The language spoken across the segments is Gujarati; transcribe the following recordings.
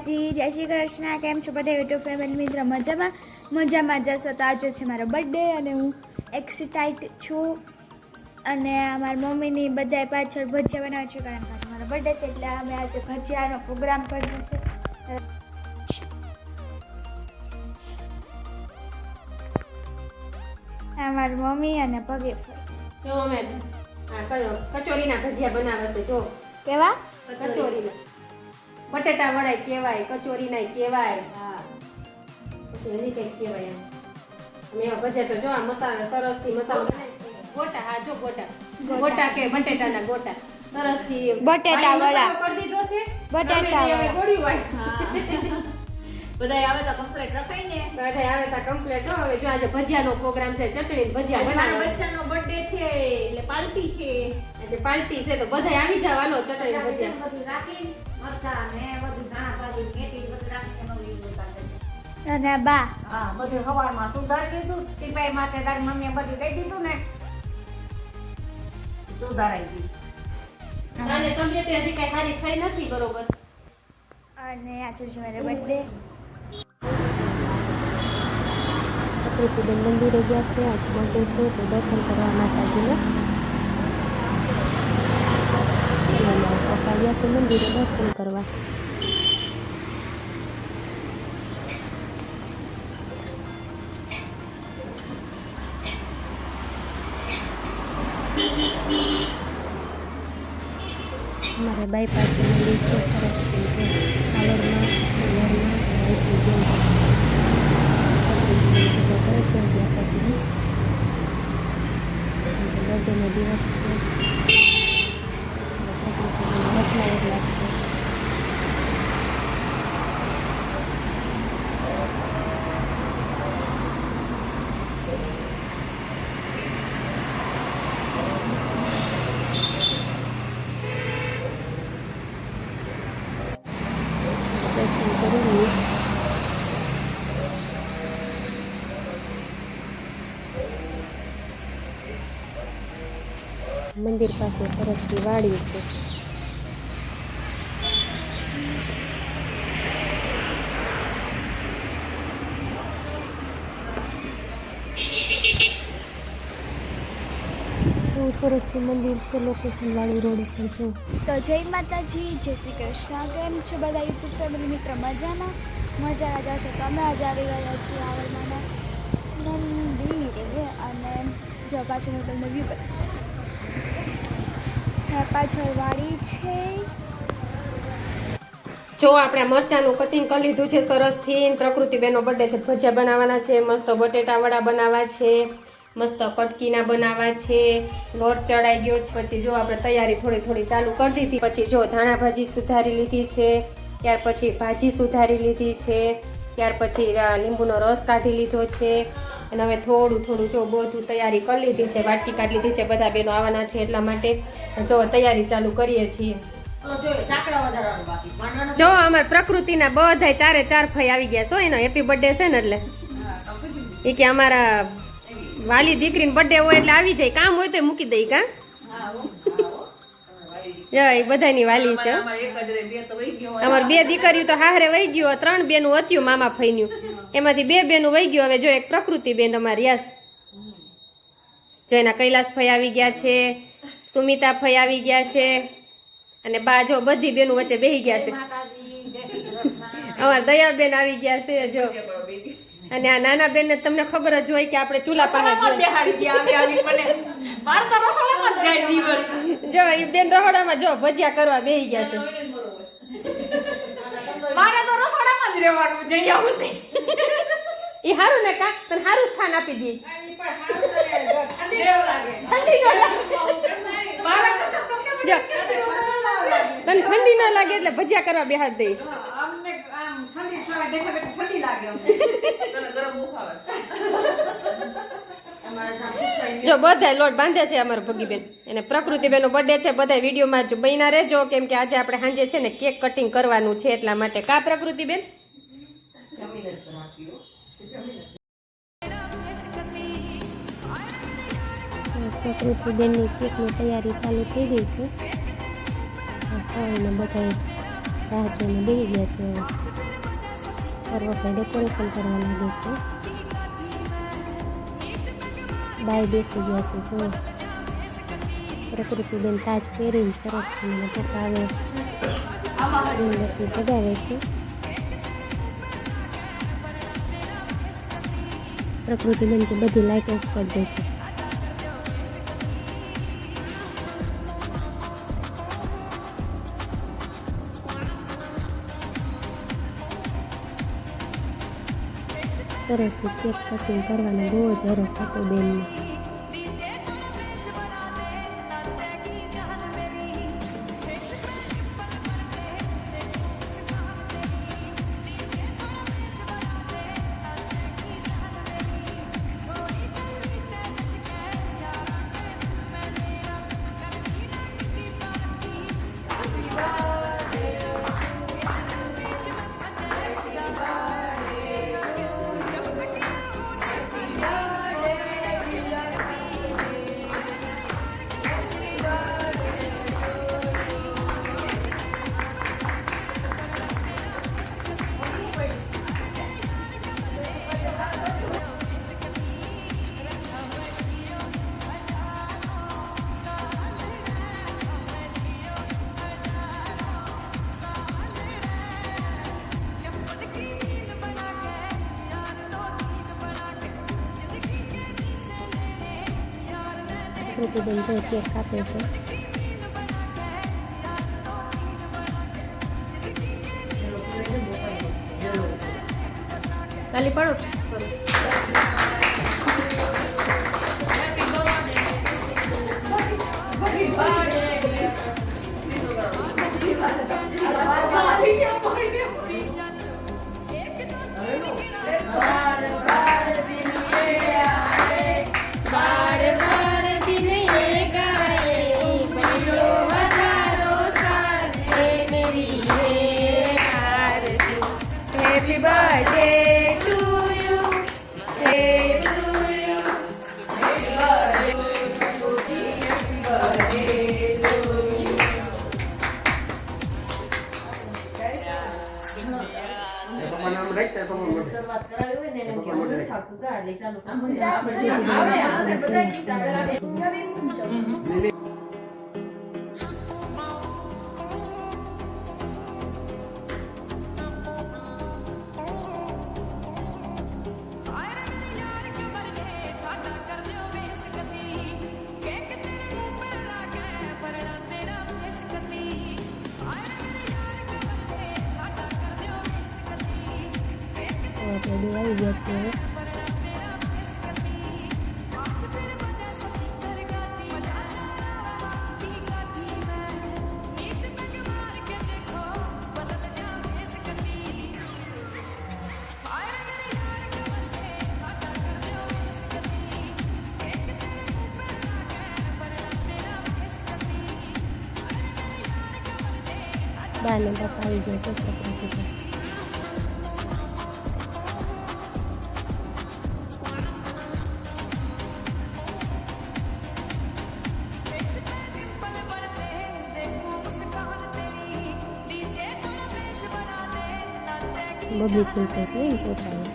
માતાજી, જય શ્રી કૃષ્ણ. કેમ છો બધા યુટ્યુબ ફેમિલી મિત્ર? મજામાં જશો. તો આજે છે મારો બર્થડે અને હું એક્સાઇટેડ છું. અને મારી મમ્મીની બધાય પાછળ ભજીયા બનાવે છે, કારણ કે મારો બર્થડે છે એટલે અમે આજે ભજીયાનો પ્રોગ્રામ કર્યો છે. મારી મમ્મી અને પગે જો અમે કચોરીના ભજીયા બનાવે છે. જો કેવા કચોરીના બટેટા વડા કહેવાય, કચોરીના કહેવાય. હા, પછી હજી કંઈક કહેવાય. અમે એવા ભજીયા તો જો આ મસાલા સરસથી મસાલો ગોટા. હા જો ગોટા કે બટેટાના ગોટા સરસથી બટેટા વડા કરી દીધો છે. બટેટા હવે ગોળ્યું હોય. બધાય આવે તો કમ્પ્લીટ રખાય ને. બધાય આવે તો કમ્પ્લીટ હો. હવે જો આજે ભજીયાનો પ્રોગ્રામ છે, ચટણી ભજીયા મારા બનાવવાનો. બચ્ચાનો બર્થડે છે એટલે પાર્ટી છે. આજે પાર્ટી છે તો બધાય આવી જવાનો ચટણી ભજીયા. બધું રાખી મરચા ને બધું ધાણા ભાજી મેથી બધું રાખીને મમ્મી ઉતારે. અને બા હા, બધું સવારમાં સુધારી દીધું. ટીપાઈ માટે તારી મમ્મીએ બધું દઈ દીધું ને સુધારાઈ ગઈ. અને તબિયત હજી કઈ સારી થઈ નથી બરોબર. અને આજે છે મારો બર્થડે. પ્રકૃતિબેન મંદિરે ગયા છે, આજે બર્થડે છે તો દર્શન કરવા માતાજીના. પપ્પા ગયા છે મંદિરે દર્શન કરવા. અમારે બાયપાસ મંદિર છે સરસ્વતી છે કાલોડમાં વૈષ્ણવ પૂજા કરે છે. માતાજીની બર્થડેનો દિવસ છે. પ્રકૃતિના એટલા છે. દર્શન કરી મંદિર પાસે સરસથી વાડી છે. બહુ સરસથી મંદિર છે, લોકેશન વાળું રોડ ઉપર જો. તો જય માતાજી, જય શ્રી કૃષ્ણ. કેમ છો બધા યુટ્યુબ ફેમિલી મિત્ર? મજા જશે. તો અમે આજે આવી ગયા છીએ આવડમાના મંદિરે. અને જો પાછળ હું તમને વ્યૂ બતાવું. પાછળ વાડી છે. જો આપણે મરચાનું કટિંગ કરી લીધું છે સરસથી. પ્રકૃતિબેનનો બર્થડે છે, ભજીયા બનાવવાના છે, મસ્ત બટેટા વડા બનાવવા છે, મસ્ત કટકીના બનાવવા છે, લોટ ચડાઈ ગયો છે. પછી જો આપણે તૈયારી થોડી ચાલુ કરી દીધી. પછી જો ધાણા ભાજી સુધારી લીધી છે, ત્યાર પછી ભાજી સુધારી લીધી છે, ત્યાર પછી લીંબુનો રસ કાઢી લીધો છે. અને હવે થોડું જો બધું તૈયારી કરી લીધી છે, વાટકી કાઢી લીધી છે. બધા બહેનો આવવાના છે એટલા માટે જો તૈયારી ચાલુ કરીએ છીએ. જો અમાર પ્રકૃતિના બધાય 4 ફઈ આવી ગયા છો. એનો હેપી બર્થડે છે ને એટલે એ કે અમારા વાલી દીકરીનો બર્થડે હોય એટલે આવી જાય, કામ હોય તો મૂકી દઈ. કા જય બધાની વાલી છે. અમાર 2 દીકરીઓ તો હાહરે વહી ગયો, 3 બેનું હતું મામા ફઈનું, એમાંથી 2 બેનું વહી ગયું. હવે જો એક પ્રકૃતિ બેન અમારી યસ જો એના કૈલાસ ફઈ આવી ગયા છે, સુમિતા ફઈ આવી ગયા છે, અને બા જો બધી બેનું વચ્ચે બેહી ગયા છે. અમારા દયાબેન આવી ગયા છે જો. અને આ નાના બેન ને તમને ખબર જ હોય કે આપણે ચૂલા પર જો એ બેન રહોડામાં જો ભજીયા કરવા બેહી ગયા છે. એ હારું ને કા તને હારું સ્થાન આપી દે. તને ઠંડી ના લાગે એટલે ભજીયા કરવા બેહાડ દે. જો બધા લોટ બાંધે છે અમારા ભગીબેન. અને પ્રકૃતિબેનનો બર્થડે છે, બધા વિડીયોમાં જ બન્યા રહેજો, કેમ કે આજે આપણે સાંજે છે ને કેક કટિંગ કરવાનું છે એટલા માટે. કા પ્રકૃતિબેન? પ્રકૃતિબેનની કેકની તૈયારી ચાલુ થઈ ગઈ છે. બધા રાહ જોઈને બેસી ગયા છે. વખતે ડેકોરેશન કરવા લાગે છે. બાય બેસી ગયા છે. જો પ્રકૃતિબેન તાજ પહેરીને સરસ મને પપ્પા આવે મીણબત્તી જગાવે છે. પ્રકૃતિબેન કે બધી લાઈટ ઓફ કરી દે છે. સરસથી કેક કટિંગ કરવાનો બહુ જ હરખ હતો બેનને. પ્રકૃતિબેન તો કેક કાપે છે. તાલી પાડો. Happy birthday to you. Happy birthday to you. શરૂઆત કરાવી હોય ને એને કહેવાનું થાતું કા એટલે ચાલુ આપણે બધા ગીતા પેલા રેડી આવી ગયા છે. બા ને બાપા આવી ગયા છે. પ્રકૃતિ બગીચું તો કેમ પોતાનું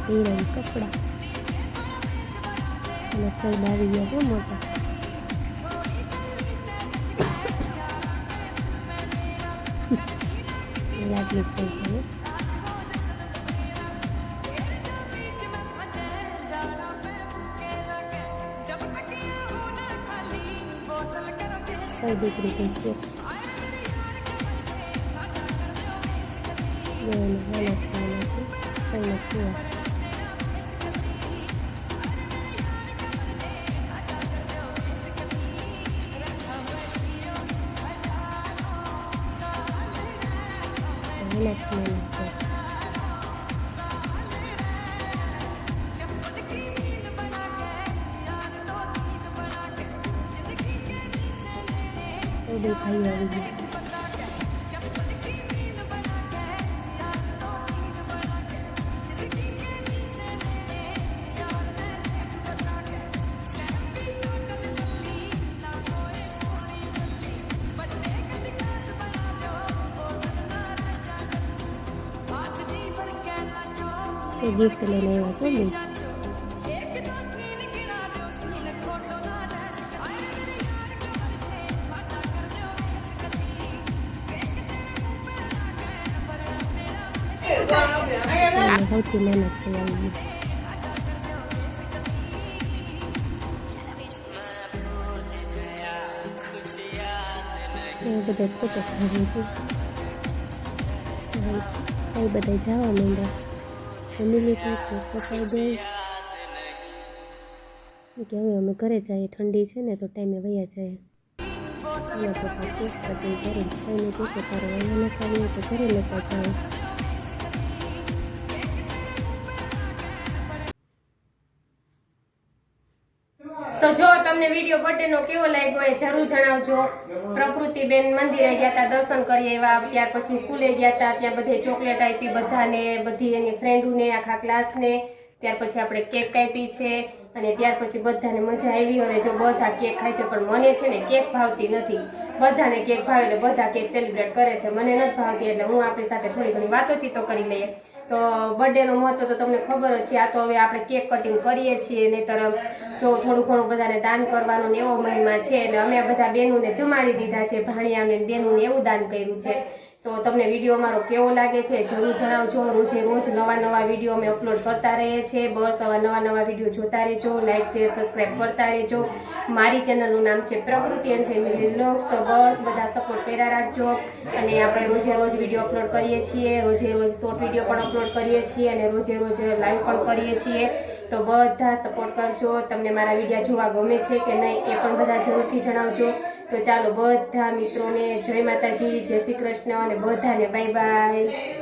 પહેરેલું કપડાં અને ફળ આવી ગયા છે મોટા. લાગણી થઈ ગઈ. કઈ દીકરી કઈ છે ભાઈ આવી ગયા. એ ગિફ્ટ લઈને આવ્યા છો ને. સૌથી મહેનત થઈ આવી. એ બધા ફોટો પાડી એ બધા જવા માંડ્યા. જમી લીધું તો પતાવી દે કે હવે અમે ઘરે જઈએ, ઠંડી છે ને તો ટાઈમે વયા જાય. એના પપ્પા કેક કટિંગ કરી ખાઈને પૂછે તારે અહીંયા નતા આવ્યું તો ઘરે નતા જાય. તો જો તમને વિડીયો બર્થડેનો કેવો લાગ્યો એ જરૂર જણાવજો. પ્રકૃતિબેન મંદિરે ગયા હતા, દર્શન કરી આવ્યા, ત્યાર પછી સ્કૂલે ગયા હતા, ત્યાં બધે ચોકલેટ આપી બધાને, બધી એની ફ્રેન્ડોને, આખા ક્લાસને. ત્યાર પછી આપણે કેક કાપી છે અને ત્યાર પછી બધાને મજા આવી. હવે જો બધા કેક ખાય છે પણ મને છે ને કેક ભાવતી નથી. બધાને કેક ભાવે એટલે બધા કેક સેલિબ્રેટ કરે છે, મને નથી ભાવતી એટલે હું આપણી સાથે થોડી ઘણી વાતોચીતો કરી લઈએ. તો બર્થડેનો મહત્વ તો તમને ખબર જ છે. આ તો હવે આપણે કેક કટિંગ કરીએ છીએ, નહીંતર જો થોડું ઘણું બધાને દાન કરવાનું એવો મહિમા છે એટલે અમે બધા બહેનોને જમાડી દીધા છે, ભાણિયાને બહેનોને એવું દાન કર્યું છે. તો તમને વિડીયો મારો કેવો લાગે છે જરૂર જણાવજો. રોજે રોજ નવા વિડીયો અમે અપલોડ કરતા રહીએ છીએ. બસ આવા નવા વિડીયો જોતા રહેજો, લાઈક શેર સબસ્ક્રાઈબ કરતા રહેજો. મારી ચેનલનું નામ છે પ્રકૃતિ એન્ડ ફેમિલી વ્લોગ્સ. તો બસ બધા સપોર્ટ કર્યા રાખજો. અને આપણે રોજે રોજ વિડીયો અપલોડ કરીએ છીએ, રોજે રોજ શોર્ટ વિડીયો પણ અપલોડ કરીએ છીએ અને રોજે રોજ લાઈવ પણ કરીએ છીએ. તો બધા સપોર્ટ કરજો. તમને મારા વિડીયો જોવા ગમે છે કે નહીં એ પણ બધા જરૂરથી જણાવજો. તો ચાલો બધા મિત્રોને જય માતાજી, જય શ્રી કૃષ્ણ અને બધાને બાય બાય.